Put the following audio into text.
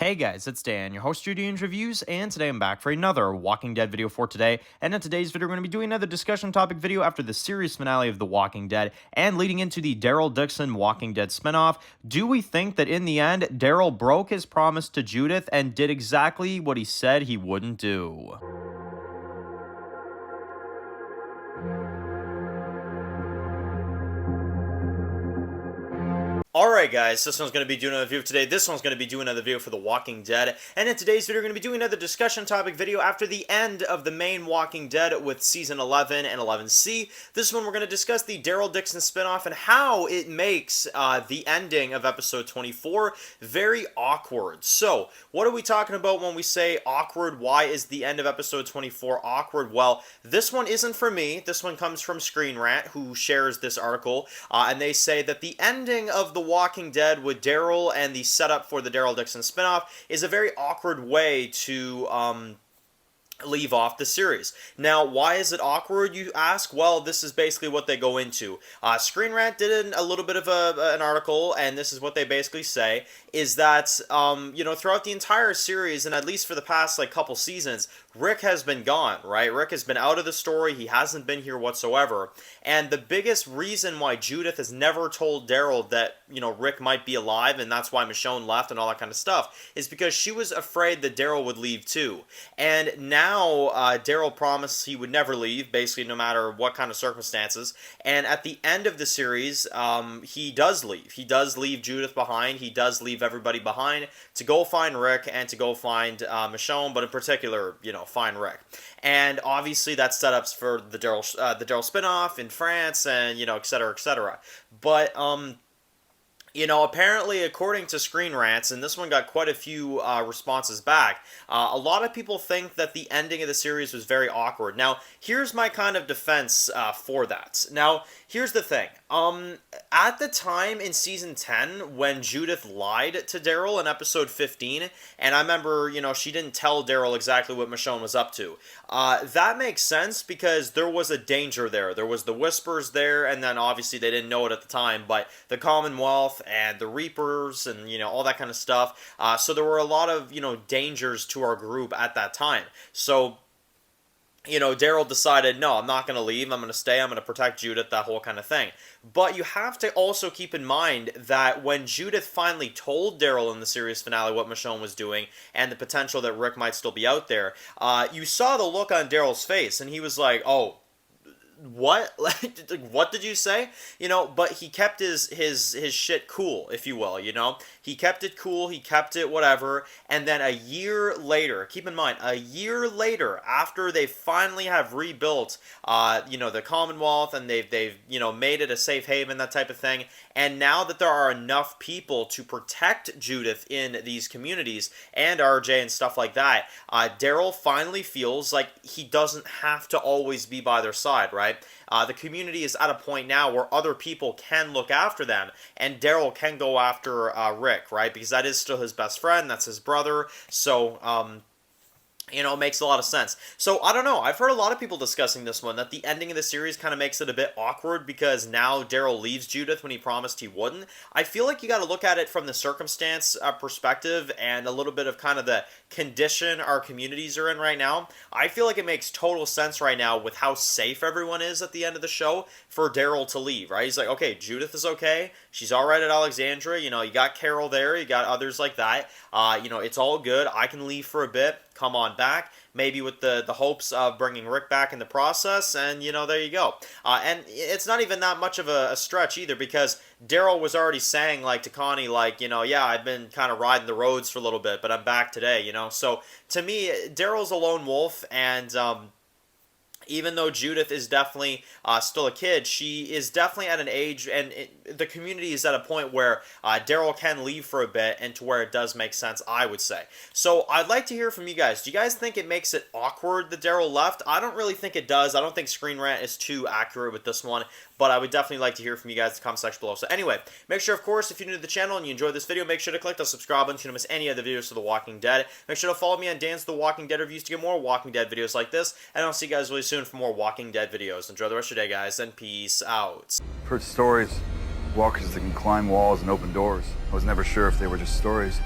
Hey guys, it's Dan, your host of Judy Reviews, and today I'm back for another Walking Dead video for today. And in today's video, we're going to be doing another discussion topic video after the series finale of The Walking Dead, and leading into the Daryl Dixon Walking Dead spinoff. Do we think that in the end, Daryl broke his promise to Judith and did exactly what he said he wouldn't do? Alright guys, this one's going to be doing another video today. This one's going to be doing another video for The Walking Dead. And in today's video, we're going to be doing another discussion topic video after the end of the main Walking Dead with Season 11 and 11C. This one, we're going to discuss the Daryl Dixon spinoff and how it makes the ending of Episode 24 very awkward. So, what are we talking about when we say awkward? Why is the end of Episode 24 awkward? Well, this one isn't for me. This one comes from Screen Rant, who shares this article. And they say that the ending of The Walking Dead with Daryl and the setup for the Daryl Dixon spinoff is a very awkward way to leave off the series. Now, why is it awkward, you ask? Well, this is basically what they go into. Screen Rant did a little bit of an article, and this is what they basically say, is that, throughout the entire series, and at least for the past, couple seasons, Rick has been gone, right? Rick has been out of the story. He hasn't been here whatsoever. And the biggest reason why Judith has never told Daryl that, Rick might be alive, and that's why Michonne left and all that kind of stuff, is because she was afraid that Daryl would leave too. And now, Daryl promised he would never leave, basically no matter what kind of circumstances. And at the end of the series, he does leave. He does leave Judith behind. He does leave everybody behind to go find Rick and to go find Michonne, but in particular, find Rick. And obviously that's setups for the Daryl spinoff in France and, et cetera, et cetera. But, apparently, according to Screen Rants, and this one got quite a few responses back, a lot of people think that the ending of the series was very awkward. Now, here's my kind of defense for that. Now, here's the thing. At the time in Season 10, when Judith lied to Daryl in Episode 15, and I remember, she didn't tell Daryl exactly what Michonne was up to, that makes sense because there was a danger there. There was the Whispers there, and then obviously they didn't know it at the time, but the Commonwealth and the Reapers and, all that kind of stuff. So there were a lot of, dangers to our group at that time. So, Daryl decided, no, I'm not going to leave. I'm going to stay. I'm going to protect Judith, that whole kind of thing. But you have to also keep in mind that when Judith finally told Daryl in the series finale what Michonne was doing and the potential that Rick might still be out there, you saw the look on Daryl's face, and he was like, oh, what? What did you say? But he kept his shit cool, if you will, He kept it cool, he kept it whatever, and then a year later, keep in mind, a year later, after they finally have rebuilt, the Commonwealth, and they've made it a safe haven, that type of thing, and now that there are enough people to protect Judith in these communities, and RJ and stuff like that, Daryl finally feels like he doesn't have to always be by their side, right? The community is at a point now where other people can look after them, and Daryl can go after Rick, right? Because that is still his best friend, that's his brother, so, it makes a lot of sense. So, I don't know, I've heard a lot of people discussing this one, that the ending of the series kind of makes it a bit awkward because now Daryl leaves Judith when he promised he wouldn't. I feel like you got to look at it from the circumstance perspective and a little bit of kind of the condition our communities are in right now. I feel like it makes total sense right now with how safe everyone is at the end of the show for Daryl to leave, right? He's like, okay, Judith is okay, she's alright at Alexandria, you got Carol there, you got others like that, it's all good, I can leave for a bit, come on back, maybe with the hopes of bringing Rick back in the process, and, there you go. And it's not even that much of a stretch either, because Daryl was already saying, to Connie, yeah, I've been kind of riding the roads for a little bit, but I'm back today, So, to me, Daryl's a lone wolf, and, even though Judith is definitely still a kid, she is definitely at an age, and the community is at a point where Daryl can leave for a bit, and to where it does make sense, I would say. So I'd like to hear from you guys. Do you guys think it makes it awkward that Daryl left? I don't really think it does. I don't think Screen Rant is too accurate with this one, but I would definitely like to hear from you guys in the comment section below. So anyway, make sure, of course, if you're new to the channel and you enjoyed this video, make sure to click the subscribe button so you don't miss any other videos of The Walking Dead. Make sure to follow me on Dan's The Walking Dead reviews to get more Walking Dead videos like this, and I'll see you guys really soon for more Walking Dead videos. Enjoy the rest of your day, guys, and peace out. I've heard stories. Walkers that can climb walls and open doors. I was never sure if they were just stories.